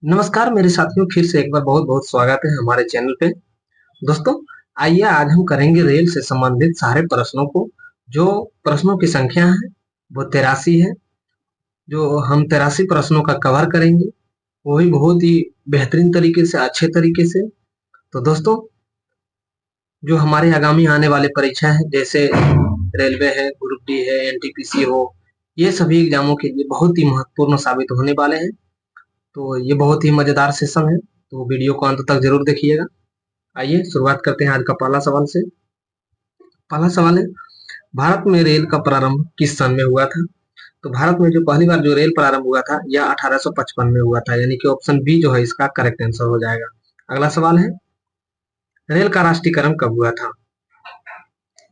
नमस्कार मेरे साथियों, फिर से एक बार बहुत बहुत स्वागत है हमारे चैनल पे। दोस्तों, आइए आज हम करेंगे रेल से संबंधित सारे प्रश्नों को। जो प्रश्नों की संख्या है वो 83 है। जो हम 83 प्रश्नों का कवर करेंगे वो भी बहुत ही बेहतरीन तरीके से, अच्छे तरीके से। तो दोस्तों, जो हमारे आगामी आने वाले परीक्षा है, जैसे रेलवे है, ग्रुप डी है, एनटीपीसी हो, ये सभी एग्जामों के लिए बहुत ही महत्वपूर्ण साबित होने वाले हैं। तो ये बहुत ही मजेदार सेशन है, तो वीडियो को अंत तक जरूर देखिएगा। आइए शुरुआत करते हैं आज का पहला सवाल से। पहला सवाल है, भारत में रेल का प्रारंभ किस सन में हुआ था? तो भारत में जो पहली बार जो रेल प्रारंभ हुआ था यह 1855 में हुआ था, यानी कि ऑप्शन बी जो है इसका करेक्ट आंसर हो जाएगा। अगला सवाल है, रेल का राष्ट्रीयकरण कब हुआ था?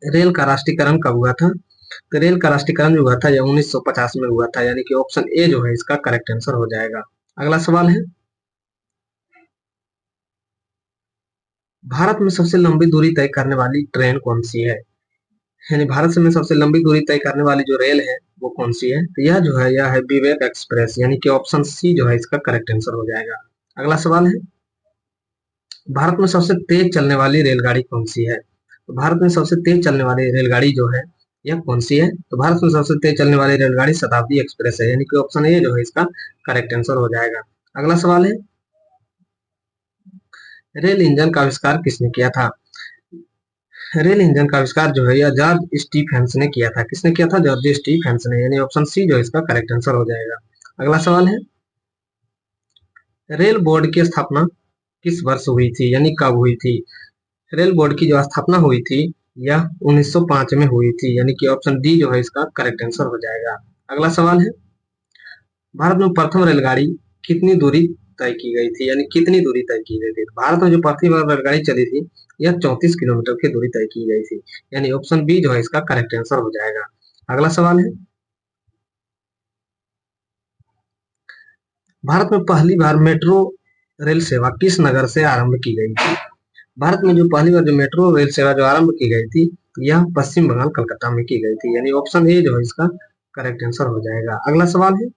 रेल का राष्ट्रीयकरण कब हुआ था? तो रेल का राष्ट्रीयकरण जो हुआ था यह 1950 में हुआ था, यानी कि ऑप्शन ए जो है इसका करेक्ट आंसर हो जाएगा। अगला सवाल है, भारत में सबसे लंबी दूरी तय करने वाली ट्रेन कौन सी है? यानी भारत में सबसे लंबी दूरी तय करने वाली जो रेल है वो कौन सी है? तो यह जो है यह है विवेक एक्सप्रेस, यानी कि ऑप्शन सी जो है इसका करेक्ट आंसर हो जाएगा। अगला सवाल है, भारत में सबसे तेज चलने वाली रेलगाड़ी कौन सी है? तो भारत में सबसे तेज चलने वाली रेलगाड़ी जो है यह कौन सी है? तो भारत में सबसे तेज चलने वाली रेलगाड़ी शताब्दी एक्सप्रेस है, यानी कि ऑप्शन ए जो है इसका करेक्ट आंसर हो जाएगा। अगला सवाल है, रेल इंजन का आविष्कार किसने किया था? रेल इंजन का आविष्कार जो है यह जॉर्ज स्टीफेंस ने किया था। किसने किया था? जॉर्ज स्टीफेंस ने, यानी ऑप्शन सी जो इसका करेक्ट आंसर हो जाएगा। अगला सवाल है, रेल बोर्ड की स्थापना किस वर्ष हुई थी, यानी कब हुई थी? रेल बोर्ड की जो स्थापना हुई थी यह 1905 में हुई थी, यानी कि ऑप्शन डी जो है इसका करेक्ट आंसर हो जाएगा। अगला सवाल है, भारत में प्रथम रेलगाड़ी कितनी दूरी तय की गई थी, यानी कितनी दूरी तय की गई थी? भारत में जो प्रथम रेलगाड़ी चली थी यह 34 किलोमीटर की दूरी तय की गई थी, यानी ऑप्शन बी जो है इसका करेक्ट आंसर हो जाएगा। अगला सवाल है, भारत में पहली बार मेट्रो रेल सेवा किस नगर से आरंभ की गई थी? भारत में जो पहली बार जो मेट्रो रेल सेवा जो आरंभ की गई थी यह पश्चिम बंगाल कलकत्ता में की गई थी, यानी ऑप्शन ए जो है इसका करेक्ट आंसर हो जाएगा। अगला सवाल है,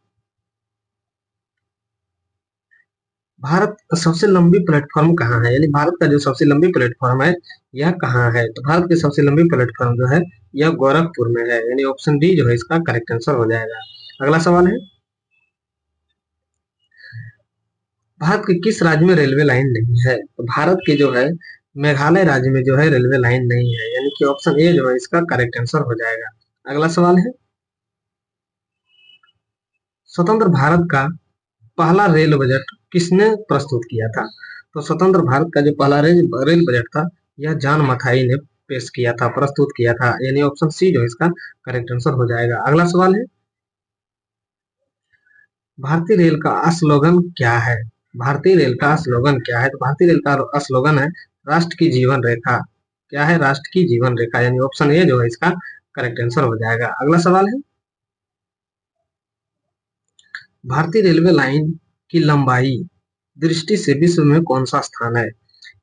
भारत का सबसे लंबी प्लेटफॉर्म कहाँ है, यानी भारत का जो सबसे लंबी प्लेटफॉर्म है यह कहाँ है? तो भारत की सबसे लंबी प्लेटफॉर्म जो है यह गोरखपुर में है, यानी ऑप्शन डी जो है इसका करेक्ट आंसर हो जाएगा। अगला सवाल है, भारत के किस राज्य में रेलवे लाइन नहीं है? तो भारत के जो है मेघालय राज्य में जो है रेलवे लाइन नहीं है, यानी कि ऑप्शन ए जो है इसका करेक्ट आंसर हो जाएगा। अगला सवाल है, स्वतंत्र भारत का पहला रेल बजट किसने प्रस्तुत किया था? तो स्वतंत्र भारत का जो पहला रेल बजट था यह जॉन मथाई ने पेश किया था, प्रस्तुत किया था, यानी ऑप्शन सी जो इसका करेक्ट आंसर हो जाएगा। अगला सवाल है, भारतीय रेल का स्लोगन क्या है? भारतीय रेल का स्लोगन क्या है? तो भारतीय रेल का स्लोगन है राष्ट्र की जीवन रेखा। क्या है? राष्ट्र की जीवन रेखा, यानी ऑप्शन ए जो है इसका करेक्ट आंसर हो जाएगा। अगला सवाल है, भारतीय रेलवे लाइन की लंबाई दृष्टि से विश्व में कौन सा स्थान है?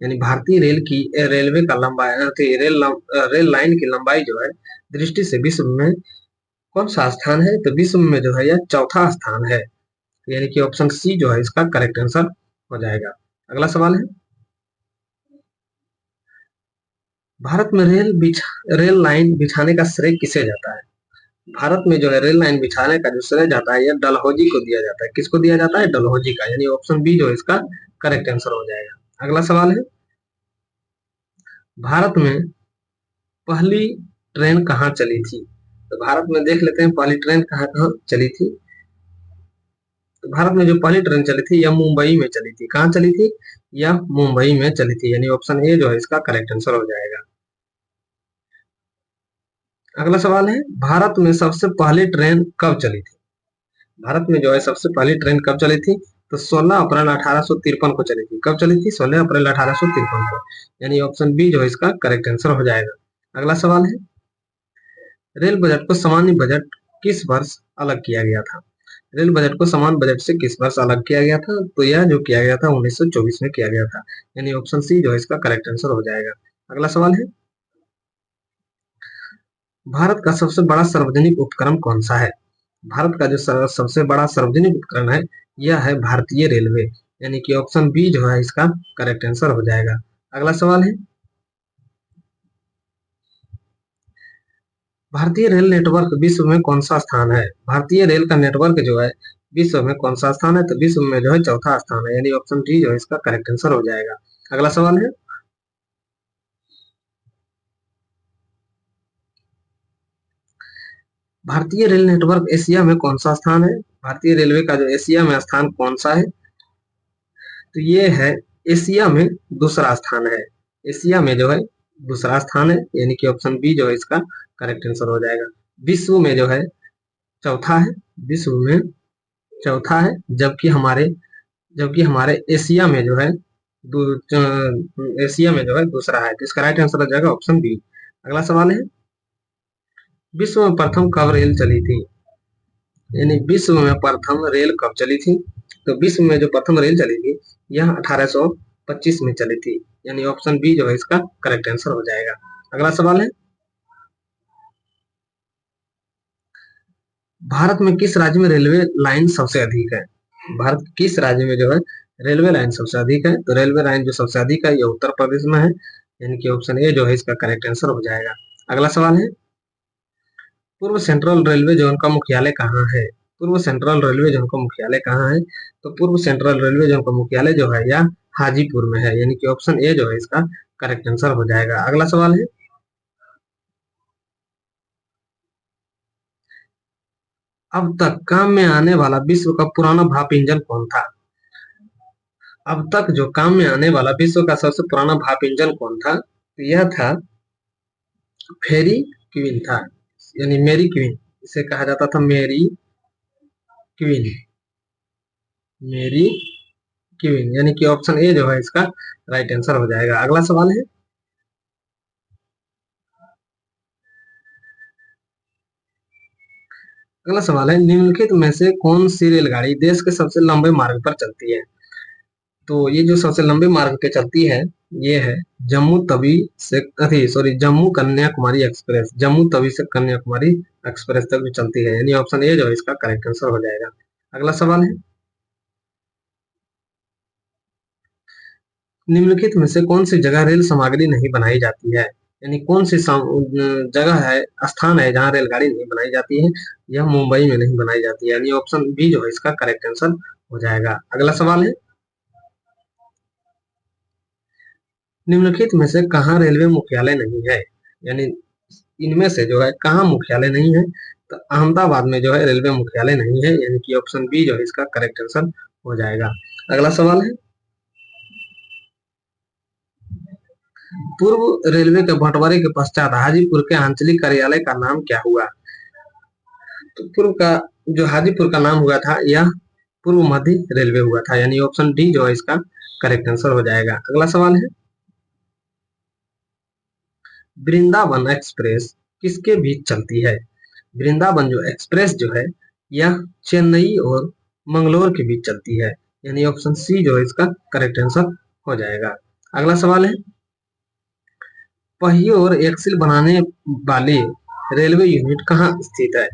यानी भारतीय रेलवे का लंबाई रेल लाइन की लंबाई जो है दृष्टि से विश्व में कौन सा स्थान है? तो विश्व में जो है यह चौथा स्थान है, यानी कि ऑप्शन सी जो है इसका करेक्ट आंसर हो जाएगा। अगला सवाल है, भारत में रेल लाइन बिछाने का श्रेय किसे जाता है? भारत में जो है रेल लाइन बिछाने का जो श्रेय जाता है यह डलहौजी को दिया जाता है। किसको दिया जाता है? डलहौजी का, यानी ऑप्शन बी जो है इसका करेक्ट आंसर हो जाएगा। अगला सवाल है, भारत में पहली ट्रेन कहाँ चली थी? तो भारत में देख लेते हैं पहली ट्रेन कहाँ कहाँ चली थी। तो भारत में जो पहली ट्रेन चली थी यह मुंबई में चली थी। कहाँ चली थी? यह मुंबई में चली थी, यानी ऑप्शन ए जो है इसका करेक्ट आंसर हो जाएगा। अगला सवाल है, भारत में सबसे पहली ट्रेन कब चली थी? भारत में जो है सबसे पहली ट्रेन कब चली थी? तो 16 अप्रैल 1853 को चली थी। कब चली थी? 16 अप्रैल 1853 को, यानी ऑप्शन बी जो है इसका करेक्ट आंसर हो जाएगा। अगला सवाल है, रेल बजट को सामान्य बजट किस वर्ष अलग किया गया था? रेल बजट को सामान्य बजट से किस वर्ष अलग किया गया था? तो यह जो किया गया था 1924 में किया गया था, यानी ऑप्शन सी जो है इसका करेक्ट आंसर हो जाएगा। अगला सवाल है, भारत का सबसे बड़ा सार्वजनिक उपक्रम कौन सा है? भारत का जो सबसे बड़ा सार्वजनिक उपकरण है यह है भारतीय रेलवे, यानी कि ऑप्शन बी जो है इसका करेक्ट आंसर हो जाएगा। अगला सवाल है, भारतीय रेल नेटवर्क विश्व में कौन सा स्थान है? भारतीय रेल का नेटवर्क जो है विश्व में कौन सा स्थान है? तो विश्व में जो है चौथा स्थान है, यानी ऑप्शन डी जो है इसका करेक्ट आंसर हो जाएगा। अगला सवाल है, भारतीय रेल नेटवर्क एशिया में कौन सा स्थान है? भारतीय रेलवे का जो एशिया में स्थान कौन सा है? तो ये है एशिया में दूसरा स्थान है। एशिया में जो है दूसरा स्थान है, यानी कि ऑप्शन बी जो है इसका करेक्ट आंसर हो जाएगा। विश्व में जो है चौथा है, विश्व में चौथा है, जबकि हमारे एशिया में जो है एशिया में जो है दूसरा है, तो इसका राइट आंसर हो जाएगा ऑप्शन बी। अगला सवाल है, विश्व में प्रथम कब रेल चली थी? यानी विश्व में प्रथम रेल कब चली थी? तो विश्व में जो प्रथम रेल चली थी यह 1825 में चली थी, यानी ऑप्शन बी जो है इसका करेक्ट आंसर हो जाएगा। अगला सवाल है, भारत में किस राज्य में रेलवे लाइन सबसे अधिक है? भारत किस राज्य में जो है रेलवे लाइन सबसे अधिक है? तो रेलवे लाइन जो सबसे अधिक है ये उत्तर प्रदेश में है, यानी कि ऑप्शन ए जो है इसका करेक्ट आंसर हो जाएगा। अगला सवाल है, पूर्व सेंट्रल रेलवे जोन का मुख्यालय कहाँ है? पूर्व सेंट्रल रेलवे जोन का मुख्यालय कहाँ है? तो पूर्व सेंट्रल रेलवे जोन का मुख्यालय जो है यह हाजीपुर में है, यानी कि ऑप्शन ए जो है इसका करेक्ट आंसर हो जाएगा। अगला सवाल है, अब तक काम में आने वाला विश्व का पुराना भाप इंजन कौन था? अब तक जो काम में आने वाला विश्व का सबसे पुराना भाप इंजन कौन था? तो यह था फेरी क्वीन था, यानी मेरी क्वीन, इसे कहा जाता था मेरी क्वीन, मेरी क्वीन, यानी कि ऑप्शन ए जो है इसका राइट आंसर हो जाएगा। अगला सवाल है, अगला सवाल है, निम्नलिखित में से कौन सी रेलगाड़ी देश के सबसे लंबे मार्ग पर चलती है? तो ये जो सबसे लंबे मार्ग पे चलती है ये है जम्मू तवी से जम्मू कन्याकुमारी एक्सप्रेस, जम्मू तवी से कन्याकुमारी एक्सप्रेस तक भी चलती है, यानी ऑप्शन ए जो है इसका करेक्ट आंसर हो जाएगा। अगला सवाल है, निम्नलिखित में से कौन सी जगह रेल सामग्री नहीं बनाई जाती है? यानी कौन सी जगह है, स्थान है जहाँ रेलगाड़ी नहीं बनाई जाती है? यह मुंबई में नहीं बनाई जाती है, यानी ऑप्शन बी जो है इसका करेक्ट आंसर हो जाएगा। अगला सवाल है, निम्नलिखित में से कहाँ रेलवे मुख्यालय नहीं है? यानी इनमें से जो है कहाँ मुख्यालय नहीं है? तो अहमदाबाद में जो है रेलवे मुख्यालय नहीं है, यानी कि ऑप्शन बी जो है इसका करेक्ट आंसर हो जाएगा। अगला सवाल है, पूर्व रेलवे के बंटवारे के पश्चात हाजीपुर के आंचलिक कार्यालय का नाम क्या हुआ? तो पूर्व का जो हाजीपुर का नाम हुआ था यह पूर्व मध्य रेलवे हुआ था, यानी ऑप्शन डी जो है इसका करेक्ट आंसर हो जाएगा। अगला सवाल है, वृंदावन एक्सप्रेस किसके बीच चलती है? वृंदावन जो एक्सप्रेस जो है यह चेन्नई और मंगलोर के बीच चलती है, यानी ऑप्शन सी जो है इसका करेक्ट आंसर हो जाएगा। अगला सवाल है, पहिए और एक्सिल बनाने वाली रेलवे यूनिट कहाँ स्थित है?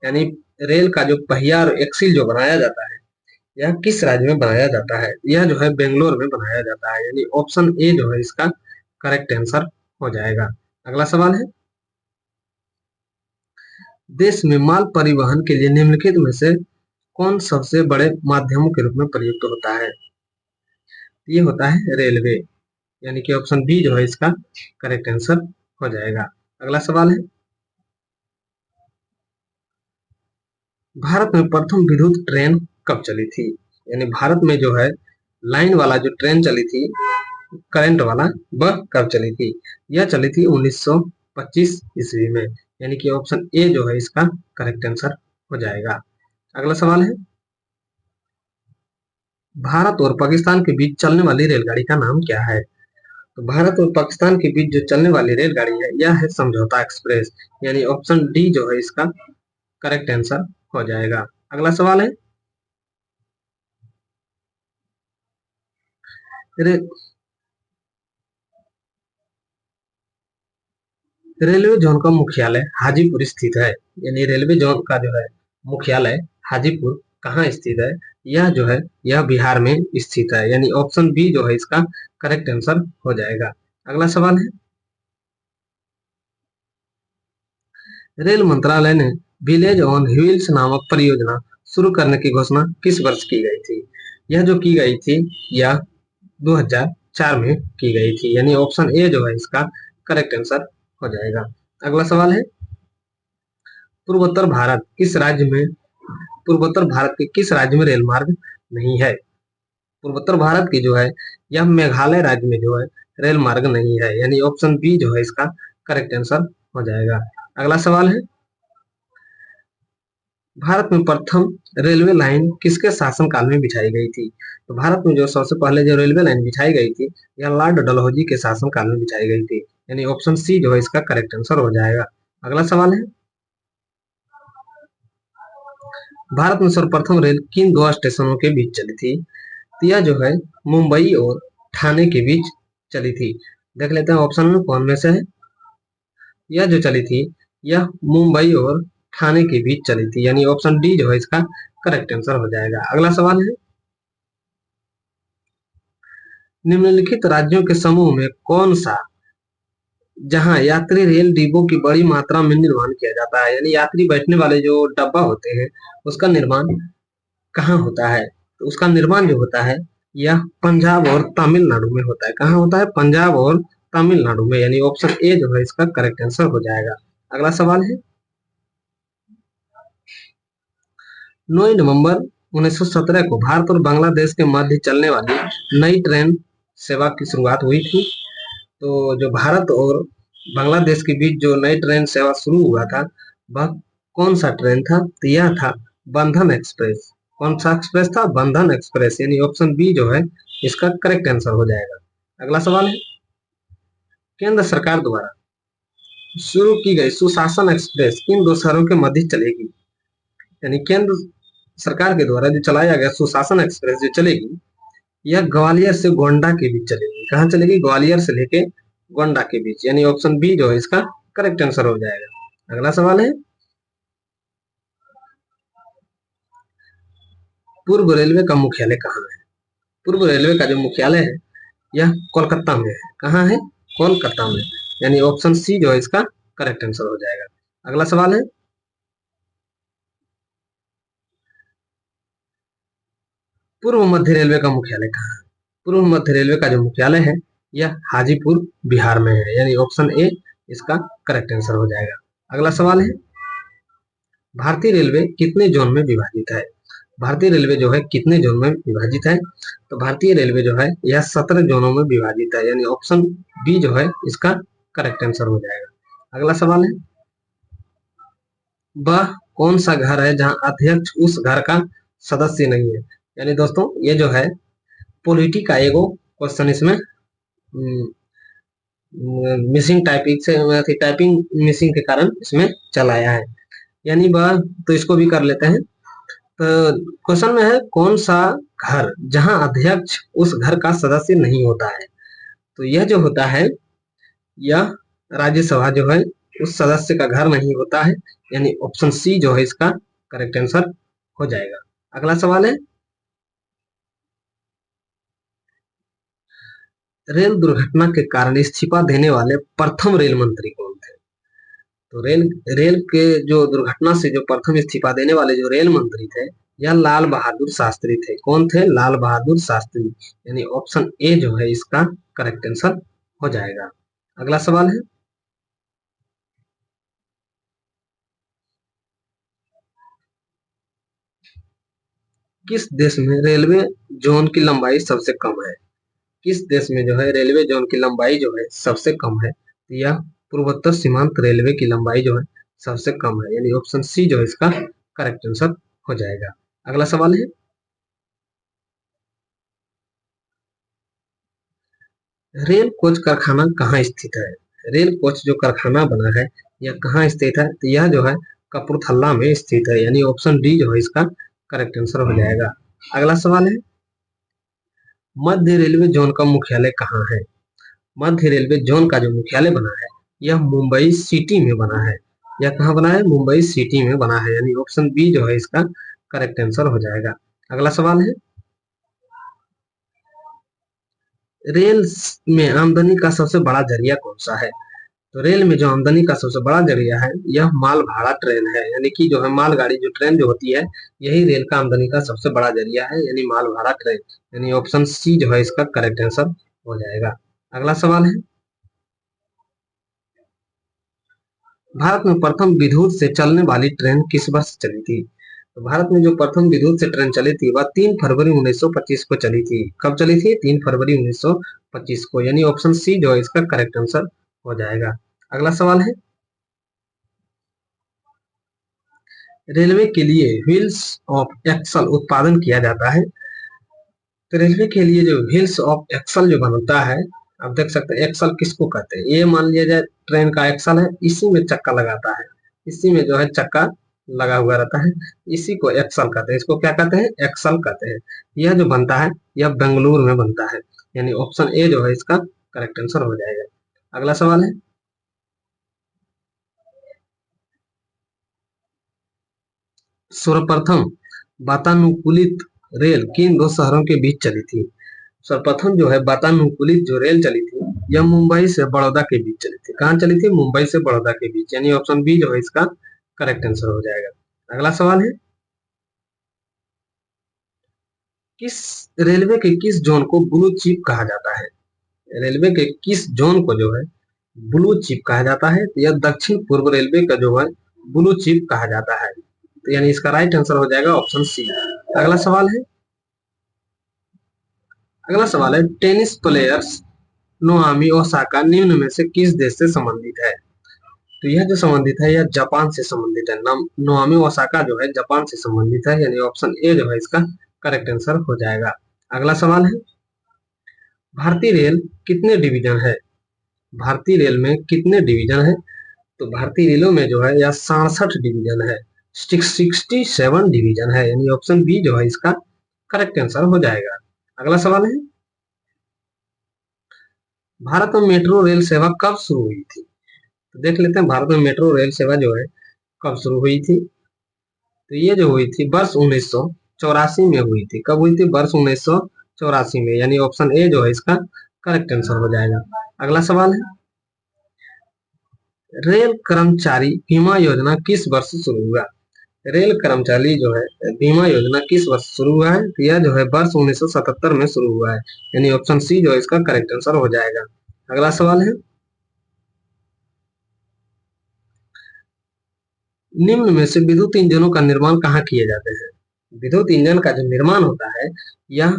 यानी रेल का जो पहिया और एक्सिल जो बनाया जाता है यह किस राज्य में बनाया जाता है? यह जो है बेंगलोर में बनाया जाता है, यानी ऑप्शन ए जो है इसका करेक्ट आंसर हो जाएगा। अगला सवाल है, देश में माल परिवहन के लिए निम्नलिखित में से कौन सबसे बड़े माध्यमों के रूप में प्रयुक्त होता है? ये होता है रेलवे, यानी कि ऑप्शन बी जो है इसका करेक्ट आंसर हो जाएगा। अगला सवाल है, भारत में प्रथम विद्युत ट्रेन कब चली थी? यानी भारत में जो है लाइन वाला जो ट्रेन चली थी, करंट वाला, वह कब चली थी? यह चली थी 1925 ईस्वी में, यानी कि ऑप्शन ए जो है इसका करेक्ट आंसर हो जाएगा। अगला सवाल है, भारत और पाकिस्तान के बीच चलने वाली रेलगाड़ी का नाम क्या है? तो भारत और पाकिस्तान के बीच जो चलने वाली रेलगाड़ी है यह है समझौता एक्सप्रेस, यानी ऑप्शन डी जो है इसका करेक्ट आंसर हो जाएगा। अगला सवाल है, रे, रेलवे जोन का मुख्यालय हाजीपुर स्थित है, यानी रेलवे जोन का जो है मुख्यालय हाजीपुर कहाँ स्थित है? यह जो है यह बिहार में स्थित है, यानी ऑप्शन बी जो है इसका करेक्ट आंसर हो जाएगा। अगला सवाल है, रेल मंत्रालय ने विलेज ऑन व्हील्स नामक परियोजना शुरू करने की घोषणा किस वर्ष की गई थी? यह जो की गई थी यह 2004 में की गई थी, यानी ऑप्शन ए जो है इसका करेक्ट आंसर हो जाएगा। अगला सवाल है, पूर्वोत्तर भारत किस राज्य में पूर्वोत्तर भारत के किस राज्य में रेल मार्ग नहीं है? पूर्वोत्तर भारत की जो है यह मेघालय राज्य में जो है रेल मार्ग नहीं है, यानी ऑप्शन बी जो है इसका करेक्ट आंसर हो जाएगा। अगला सवाल है, भारत में प्रथम रेलवे लाइन किसके शासनकाल में बिछाई गई थी? तो भारत में जो सबसे पहले जो रेलवे लाइन बिछाई गई थी यह लॉर्ड डलहौजी के शासनकाल में बिछाई गई थी, यानी ऑप्शन सी जो है इसका करेक्ट आंसर हो जाएगा। अगला सवाल है, भारत में सर्वप्रथम रेल किन दो स्टेशनों के बीच चली थी? तो यह जो है मुंबई और ठाणे के बीच चली थी। देख लेते हैं ऑप्शन में कौन में से है। यह जो चली थी यह मुंबई और ठाणे के बीच चली थी, यानी ऑप्शन डी जो है इसका करेक्ट आंसर हो जाएगा। अगला सवाल है, निम्नलिखित राज्यों के समूह में कौन सा जहां यात्री रेल डिब्बों की बड़ी मात्रा में निर्माण किया जाता है, यानी यात्री बैठने वाले जो डब्बा होते हैं उसका निर्माण कहाँ होता है? तो उसका निर्माण जो होता है यह पंजाब और तमिलनाडु में होता है। कहाँ होता है? पंजाब और तमिलनाडु में, यानी ऑप्शन ए जो है इसका करेक्ट आंसर हो जाएगा। अगला सवाल है, 9 नवंबर 1917 को भारत और बांग्लादेश के मध्य चलने वाली नई ट्रेन सेवा की शुरुआत हुई थी। तो जो भारत और बांग्लादेश के बीच जो नई ट्रेन सेवा शुरू हुआ था वह कौन सा ट्रेन था? तो यह था बंधन एक्सप्रेस। कौन सा एक्सप्रेस था? बंधन एक्सप्रेस, यानी ऑप्शन बी जो है इसका करेक्ट आंसर हो जाएगा। अगला सवाल है, केंद्र सरकार द्वारा शुरू की गई सुशासन एक्सप्रेस किन दो शहरों के मध्य चलेगी? यानी केंद्र सरकार के द्वारा जो चलाया गया सुशासन एक्सप्रेस जो चलेगी यह ग्वालियर से गोंडा के बीच चलेगी। कहाँ चलेगी? ग्वालियर से लेके गोंडा के बीच, यानी ऑप्शन बी जो है इसका करेक्ट आंसर हो जाएगा। अगला सवाल है, पूर्व रेलवे का मुख्यालय कहाँ है? पूर्व रेलवे का जो मुख्यालय है यह कोलकाता में है। कहाँ है? कोलकाता में, यानी ऑप्शन सी जो है इसका करेक्ट आंसर हो जाएगा। अगला सवाल है, पूर्व मध्य रेलवे का मुख्यालय कहाँ है? पूर्व मध्य रेलवे का जो मुख्यालय है यह हाजीपुर बिहार में है, यानी ऑप्शन ए इसका करेक्ट आंसर हो जाएगा। अगला सवाल है, भारतीय रेलवे कितने जोन में विभाजित है? भारतीय रेलवे जो है कितने जोन में विभाजित है? तो भारतीय रेलवे जो है यह 17 जोनों में विभाजित है, यानी ऑप्शन बी जो है इसका करेक्ट आंसर हो जाएगा। अगला सवाल है, वह कौन सा घर है जहां अध्यक्ष उस घर का सदस्य नहीं है? यानी दोस्तों ये जो है पॉलिटी का एगो क्वेश्चन इसमें मिसिंग टाइपिंग से टाइपिंग मिसिंग के कारण इसमें चल आया है, यानी वह तो इसको भी कर लेते हैं। तो क्वेश्चन में है कौन सा घर जहां अध्यक्ष उस घर का सदस्य नहीं होता है? तो यह जो होता है यह राज्यसभा जो है उस सदस्य का घर नहीं होता है, यानी ऑप्शन सी जो है इसका करेक्ट आंसर हो जाएगा। अगला सवाल है, रेल दुर्घटना के कारण इस्तीफा देने वाले प्रथम रेल मंत्री कौन थे? तो रेल रेल के जो दुर्घटना से जो प्रथम इस्तीफा देने वाले जो रेल मंत्री थे यह लाल बहादुर शास्त्री थे। कौन थे? लाल बहादुर शास्त्री, यानी ऑप्शन ए जो है इसका करेक्ट आंसर हो जाएगा। अगला सवाल है, किस देश में रेलवे जोन की लंबाई सबसे कम है? किस देश में जो है रेलवे जोन की लंबाई जो है सबसे कम है? तो यह पूर्वोत्तर सीमांत रेलवे की लंबाई जो है सबसे कम है, यानी ऑप्शन सी जो है इसका करेक्ट आंसर हो जाएगा। अगला सवाल है, रेल कोच कारखाना कहाँ स्थित है? रेल कोच जो कारखाना बना है यह कहाँ स्थित है? तो यह जो है कपूरथला में स्थित है, यानी ऑप्शन डी जो है इसका करेक्ट आंसर हो जाएगा। अगला सवाल है, मध्य रेलवे जोन का मुख्यालय कहाँ है? मध्य रेलवे जोन का जो मुख्यालय बना है यह मुंबई सिटी में बना है। यह कहाँ बना है? मुंबई सिटी में बना है, यानी ऑप्शन बी जो है इसका करेक्ट आंसर हो जाएगा। अगला सवाल है, रेल में आमदनी का सबसे बड़ा जरिया कौन सा है? तो रेल में जो आमदनी का सबसे बड़ा जरिया है यह माल भाड़ा ट्रेन है, यानी कि जो है मालगाड़ी जो ट्रेन जो होती है यही रेल का आमदनी का सबसे बड़ा जरिया है, यानी माल भाड़ा ट्रेन, यानी ऑप्शन सी जो है इसका करेक्ट आंसर हो जाएगा। अगला सवाल है, भारत में प्रथम विद्युत से चलने वाली ट्रेन किस वर्ष चली थी? तो भारत में जो प्रथम विद्युत से ट्रेन चली थी वह 3 फरवरी 1925 को चली थी। कब चली थी? 3 फरवरी 1925 को, यानी ऑप्शन सी जो है इसका करेक्ट आंसर हो जाएगा। अगला सवाल है, रेलवे के लिए व्हील्स ऑफ एक्सल उत्पादन किया जाता है। तो रेलवे के लिए जो व्हील्स ऑफ एक्सल जो बनता है, आप देख सकते हैं एक्सल किसको कहते हैं। ये मान लिया जाए ट्रेन का एक्सल है, इसी में चक्का लगाता है, इसी में जो है चक्का लगा हुआ रहता है, इसी को एक्सल कहते हैं। इसको क्या कहते हैं? एक्सल कहते हैं। यह जो बनता है यह बेंगलुरु में बनता है, यानी ऑप्शन ए जो है इसका करेक्ट आंसर हो जाएगा। अगला सवाल है, सर्वप्रथम वातानुकूलित रेल किन दो शहरों के बीच चली थी? सर्वप्रथम जो है वातानुकूलित जो रेल चली थी यह मुंबई से बड़ौदा के बीच चली थी। कहाँ चली थी? मुंबई से बड़ौदा के बीच, यानी ऑप्शन बी जो है इसका करेक्ट आंसर हो जाएगा। अगला सवाल है, किस रेलवे के किस जोन को ब्लू चिप कहा जाता है? रेलवे के किस जोन को जो है ब्लू चिप कहा जाता है? तो यह दक्षिण पूर्व रेलवे का जो है ब्लू चिप कहा जाता है, तो यानी इसका राइट आंसर हो जाएगा ऑप्शन सी। अगला सवाल है, अगला सवाल है, टेनिस प्लेयर्स नोआमी ओसाका निम्न में से किस देश से संबंधित है? तो यह जो संबंधित है यह जापान से संबंधित है। नोआमी ओसाका जो है जापान से संबंधित है, यानी ऑप्शन ए जो है इसका करेक्ट आंसर हो जाएगा। अगला सवाल है, भारतीय रेल कितने डिवीजन है? भारतीय रेल में कितने डिवीजन है? तो भारतीय रेलों में जो है यह 67 डिवीजन है, 67 डिवीजन है, यानी ऑप्शन बी जो है इसका करेक्ट आंसर हो जाएगा। अगला सवाल है, भारत में मेट्रो रेल सेवा कब शुरू हुई थी? तो देख लेते हैं भारत में मेट्रो रेल सेवा जो है कब शुरू हुई थी। तो ये जो हुई थी वर्ष 1984 में हुई थी। कब हुई थी? वर्ष 1984 में, यानी ऑप्शन ए जो है इसका करेक्ट आंसर हो जाएगा। अगला सवाल है, रेल कर्मचारी बीमा योजना किस वर्ष शुरू हुआ? रेल कर्मचारी जो है बीमा योजना किस वर्ष शुरू हुआ है? तो यह जो है वर्ष 1977 में शुरू हुआ है, यानी ऑप्शन सी जो है इसका करेक्ट आंसर हो जाएगा। अगला सवाल है, निम्न में से विद्युत इंजनों का निर्माण कहाँ किए जाते हैं? विद्युत इंजन का जो निर्माण होता है यह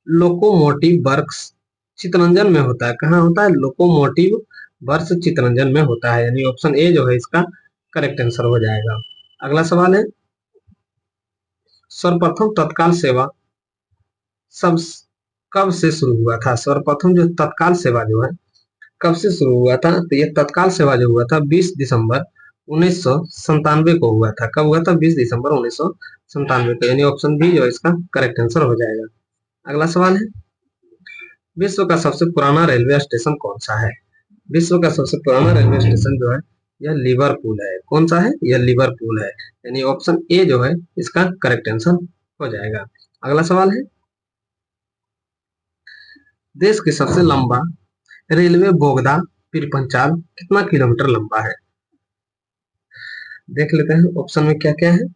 लोकोमोटिव वर्क्स चितरंजन में होता है। कहाँ होता है? लोकोमोटिव वर्क्स चितरंजन में होता है, यानी ऑप्शन ए जो है इसका करेक्ट आंसर हो जाएगा। अगला सवाल है, सर्वप्रथम तत्काल सेवा सब कब से शुरू हुआ था? सर्वप्रथम जो तत्काल सेवा जो है कब से शुरू हुआ था? तो यह तत्काल सेवा जो हुआ था 20 दिसंबर 1997 को हुआ था। कब हुआ था? 20 दिसंबर 1997 को, यानी ऑप्शन बी जो है इसका करेक्ट आंसर हो जाएगा। अगला सवाल है, विश्व का सबसे पुराना रेलवे स्टेशन कौन सा है? विश्व का सबसे पुराना रेलवे स्टेशन जो है यह लिवरपूल है। कौन सा है? यह लिवरपूल है, यानी ऑप्शन ए जो है इसका करेक्ट आंसर हो जाएगा। अगला सवाल है, देश की सबसे लंबा रेलवे बोगदा पीरपंचाल कितना किलोमीटर लंबा है? देख लेते हैं ऑप्शन में क्या क्या है।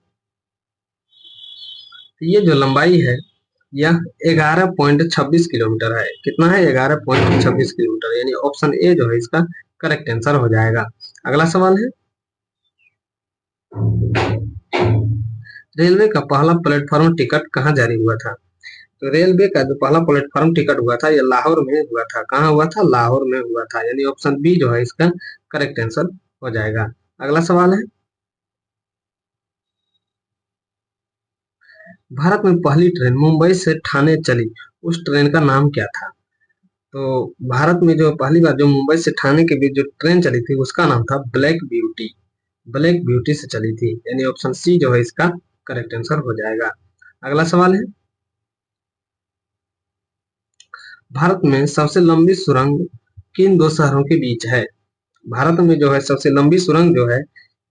ये जो लंबाई है यह 11.26 किलोमीटर है। कितना है? 11.26 किलोमीटर, यानी ऑप्शन ए जो है इसका करेक्ट आंसर हो जाएगा। अगला सवाल है, रेलवे का पहला प्लेटफॉर्म टिकट कहाँ जारी हुआ था? तो रेलवे का जो पहला प्लेटफॉर्म टिकट हुआ था यह लाहौर में हुआ था। कहाँ हुआ था? लाहौर में हुआ था, यानी ऑप्शन बी जो है इसका करेक्ट आंसर हो जाएगा। अगला सवाल है, भारत में पहली ट्रेन मुंबई से ठाणे चली उस ट्रेन का नाम क्या था? तो भारत में जो पहली बार जो मुंबई से ठाणे के बीच जो ट्रेन चली थी उसका नाम था ब्लैक ब्यूटी। ब्लैक ब्यूटी से चली थी, यानी ऑप्शन सी जो है इसका करेक्ट आंसर हो जाएगा। अगला सवाल है, भारत में सबसे लंबी सुरंग किन दो शहरों के बीच है? भारत में जो है सबसे लंबी सुरंग जो है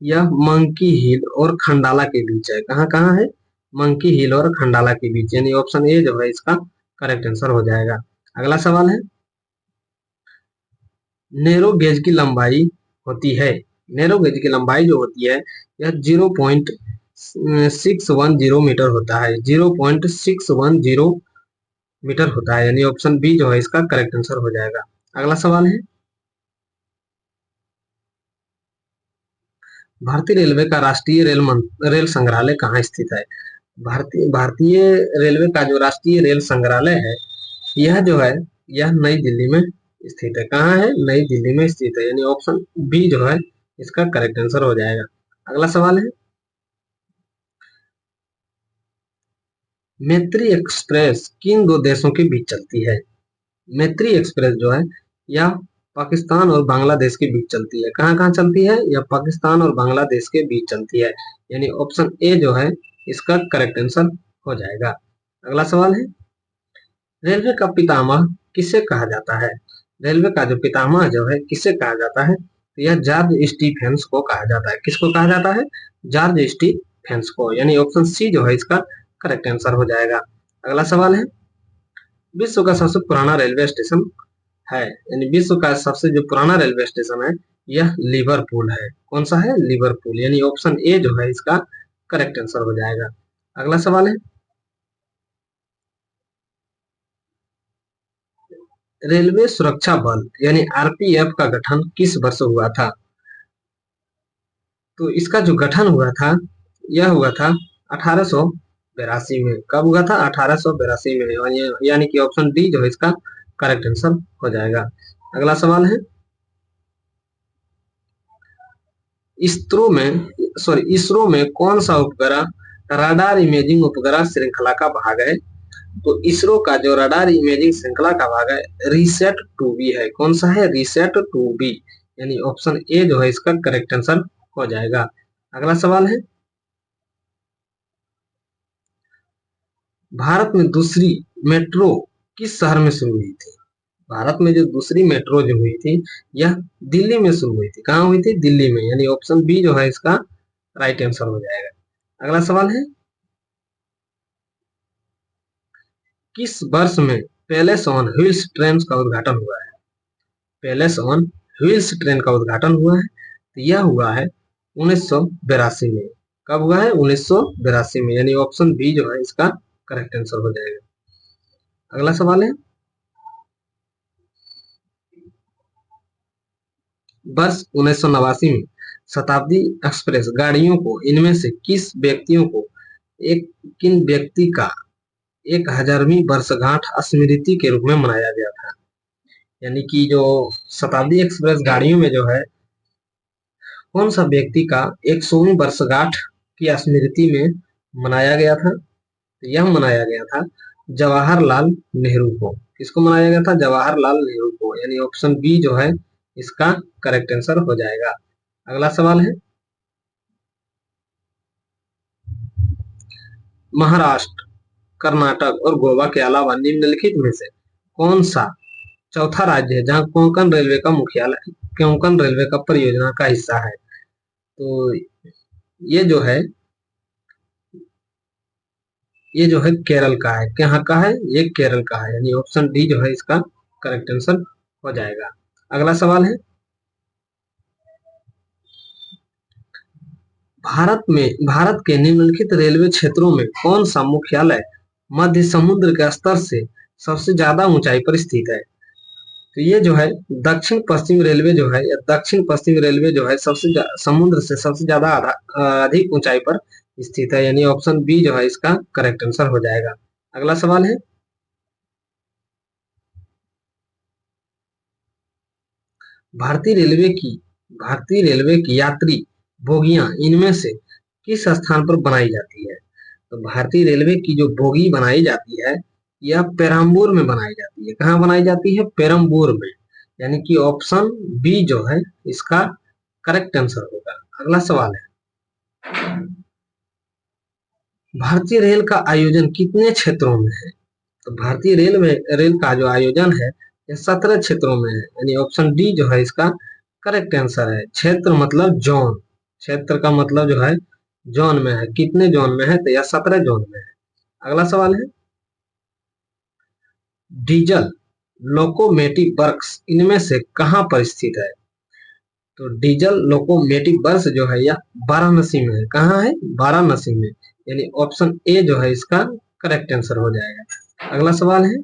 यह मंकी हिल और खंडाला के बीच है। कहाँ कहाँ है? मंकी हिल और खंडाला के बीच, यानी ऑप्शन ए जो है इसका करेक्ट आंसर हो जाएगा। अगला सवाल है, नैरो गेज की लंबाई होती है, नैरो गेज की लंबाई जो होती है यह 0.610 मीटर होता है, 0.610 मीटर होता है, यानी ऑप्शन बी जो है इसका करेक्ट आंसर हो जाएगा। अगला सवाल है, भारतीय रेलवे का राष्ट्रीय रेल संग्रहालय कहाँ स्थित है? भारतीय भारतीय रेलवे का जो राष्ट्रीय रेल संग्रहालय है यह जो है यह नई दिल्ली में स्थित है। कहाँ है? नई दिल्ली में स्थित है, यानी ऑप्शन बी जो है इसका करेक्ट आंसर हो जाएगा। अगला सवाल है, मैत्री एक्सप्रेस किन दो देशों के बीच चलती है? मैत्री एक्सप्रेस जो है यह पाकिस्तान और बांग्लादेश के बीच चलती है। कहाँ कहाँ चलती है? यह पाकिस्तान और बांग्लादेश के बीच चलती है, यानी ऑप्शन ए जो है इसका करेक्ट आंसर हो जाएगा। अगला सवाल है, रेलवे का पितामह किसे कहा जाता है? रेलवे का जो पितामह जो है किसे कहा जाता है? तो यह जॉर्ज स्टीफेंस को कहा जाता है। किसको कहा जाता है? जॉर्ज स्टीफेंस को, यानी ऑप्शन सी जो है इसका करेक्ट आंसर हो जाएगा। अगला सवाल है, विश्व का सबसे पुराना रेलवे स्टेशन है, यानी विश्व का सबसे जो पुराना रेलवे स्टेशन है यह लिवरपूल है। कौन सा है? लिवरपूल, यानी ऑप्शन ए जो है इसका करेक्ट आंसर हो जाएगा। अगला सवाल है, रेलवे सुरक्षा बल यानी आरपीएफ का गठन किस वर्ष हुआ था? तो इसका जो गठन हुआ था यह हुआ था 1882 में। कब हुआ था? 1882 में, यानी कि ऑप्शन डी जो है इसका करेक्ट आंसर हो जाएगा। अगला सवाल है, इसरो में कौन सा उपग्रह रडार इमेजिंग उपग्रह श्रृंखला का भाग है? तो इसरो का जो रडार इमेजिंग श्रृंखला का भाग है रिसेट 2B है। कौन सा है? रिसेट 2B, यानी ऑप्शन ए जो है इसका करेक्ट आंसर हो जाएगा। अगला सवाल है, भारत में दूसरी मेट्रो किस शहर में शुरू हुई थी? भारत में जो दूसरी मेट्रो जो हुई थी यह दिल्ली में शुरू हुई थी। कहाँ हुई थी? दिल्ली में, यानी ऑप्शन बी जो है इसका राइट आंसर हो जाएगा। अगला सवाल है, किस वर्ष में पैलेस ऑन व्हील्स ट्रेन का उद्घाटन हुआ है? पैलेस ऑन व्हील्स ट्रेन का उद्घाटन हुआ है, तो यह हुआ है 1982 में। कब हुआ है? 1982 में, यानी ऑप्शन बी जो है इसका करेक्ट आंसर हो जाएगा। अगला सवाल है, वर्ष 1989 में शताब्दी एक्सप्रेस गाड़ियों को इनमें से किन व्यक्ति का 1000वीं वर्षगांठ स्मृति के रूप में मनाया गया था? यानी कि जो शताब्दी एक्सप्रेस गाड़ियों में जो है कौन सा व्यक्ति का 100वीं वर्षगांठ की स्मृति में मनाया गया था? तो यह मनाया गया था जवाहरलाल नेहरू को। किसको मनाया गया था? जवाहरलाल नेहरू को, यानी ऑप्शन बी जो है इसका करेक्ट आंसर हो जाएगा। अगला सवाल है, महाराष्ट्र, कर्नाटक और गोवा के अलावा निम्नलिखित में से कौन सा चौथा राज्य है जहां कोंकण रेलवे का मुख्यालय कोंकण रेलवे का परियोजना का हिस्सा है? तो ये जो है केरल का है। कहाँ का है? ये केरल का है, यानी ऑप्शन डी जो है इसका करेक्ट आंसर हो जाएगा। अगला सवाल है, भारत के निम्नलिखित रेलवे क्षेत्रों में कौन सा मुख्यालय मध्य समुद्र के स्तर से सबसे ज्यादा ऊंचाई पर स्थित है? तो ये जो है दक्षिण पश्चिम रेलवे जो है या दक्षिण पश्चिम रेलवे जो है समुद्र से सबसे ज्यादा अधिक ऊंचाई पर स्थित है, यानी ऑप्शन बी जो है इसका करेक्ट आंसर हो जाएगा। अगला सवाल है, भारतीय रेलवे की यात्री बोगियां इनमें से किस स्थान पर बनाई जाती है? तो भारतीय रेलवे की जो बोगी बनाई जाती है यह पेरम्बूर में बनाई जाती है। कहाँ बनाई जाती है? पेरम्बूर में, यानी कि ऑप्शन बी जो है इसका करेक्ट आंसर होगा। अगला सवाल है, भारतीय रेल का आयोजन कितने क्षेत्रों में है? तो भारतीय रेल का जो आयोजन है यह 17 क्षेत्रों में है, यानी ऑप्शन डी जो है इसका करेक्ट आंसर है। क्षेत्र मतलब जोन, क्षेत्र का मतलब जो है जोन में है, कितने जोन में है, तो यह 17 जोन में है। अगला सवाल है, डीजल लोकोमोटिव वर्क्स इनमें से कहां पर स्थित है? तो डीजल लोकोमोटिव वर्क्स जो है यह वाराणसी में है। कहाँ है? वाराणसी में, यानी ऑप्शन ए जो है इसका करेक्ट आंसर हो जाएगा। अगला सवाल है,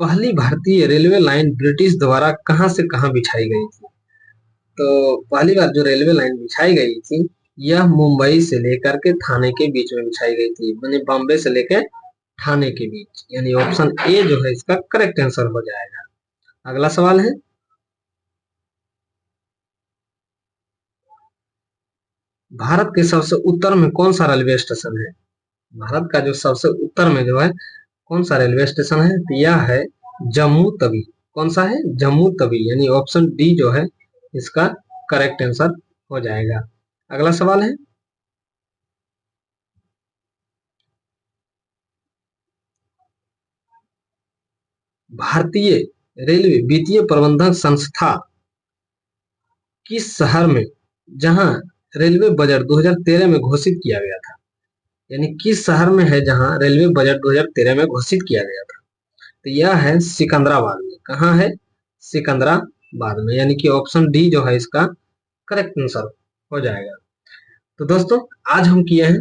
पहली भारतीय रेलवे लाइन ब्रिटिश द्वारा कहां से कहां बिछाई गई थी? तो पहली बार जो रेलवे लाइन बिछाई गई थी यह मुंबई से लेकर के थाने के बीच में बिछाई गई थी, यानी बॉम्बे से लेकर थाने के बीच, यानी ऑप्शन ए जो है इसका करेक्ट आंसर हो जाएगा। अगला सवाल है, भारत के सबसे उत्तर में कौन सा रेलवे स्टेशन है? भारत का जो सबसे उत्तर में जो है कौन सा रेलवे स्टेशन है? तो यह है जम्मू तवी। कौन सा है? जम्मू तवी, यानी ऑप्शन डी जो है इसका करेक्ट आंसर हो जाएगा। अगला सवाल है, भारतीय रेलवे वित्तीय प्रबंधन संस्था किस शहर में, जहां रेलवे बजट 2013 में घोषित किया गया था, यानी किस शहर में है जहां रेलवे बजट 2013 में घोषित किया गया था? तो यह है सिकंदराबाद में। कहाँ है? सिकंदराबाद में, यानी कि ऑप्शन डी जो है इसका करेक्ट आंसर हो जाएगा। तो दोस्तों आज हम किए हैं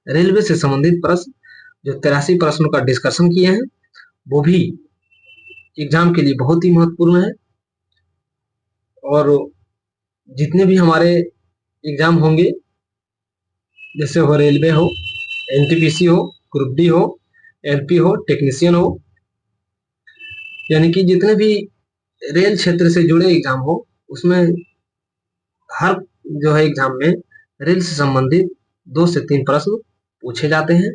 रेलवे से संबंधित प्रश्न, जो 83 प्रश्नों का डिस्कशन किए हैं, वो भी एग्जाम के लिए बहुत ही महत्वपूर्ण है। और जितने भी हमारे एग्जाम होंगे, जैसे हो रेलवे हो, एनटीपीसी हो, ग्रुप डी हो, एलपी हो, टेक्नीशियन हो, यानी कि जितने भी रेल क्षेत्र से जुड़े एग्जाम हो, उसमें हर जो है एग्जाम में रेल से संबंधित 2 से 3 प्रश्न पूछे जाते हैं।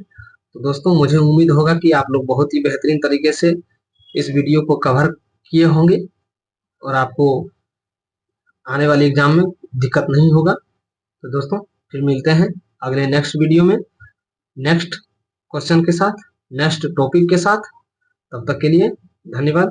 तो दोस्तों मुझे उम्मीद होगा कि आप लोग बहुत ही बेहतरीन तरीके से इस वीडियो को कवर किए होंगे और आपको आने वाले एग्जाम में दिक्कत नहीं होगा। तो दोस्तों फिर मिलते हैं अगले नेक्स्ट वीडियो में, नेक्स्ट क्वेश्चन के साथ, नेक्स्ट टॉपिक के साथ। तब तक के लिए धन्यवाद।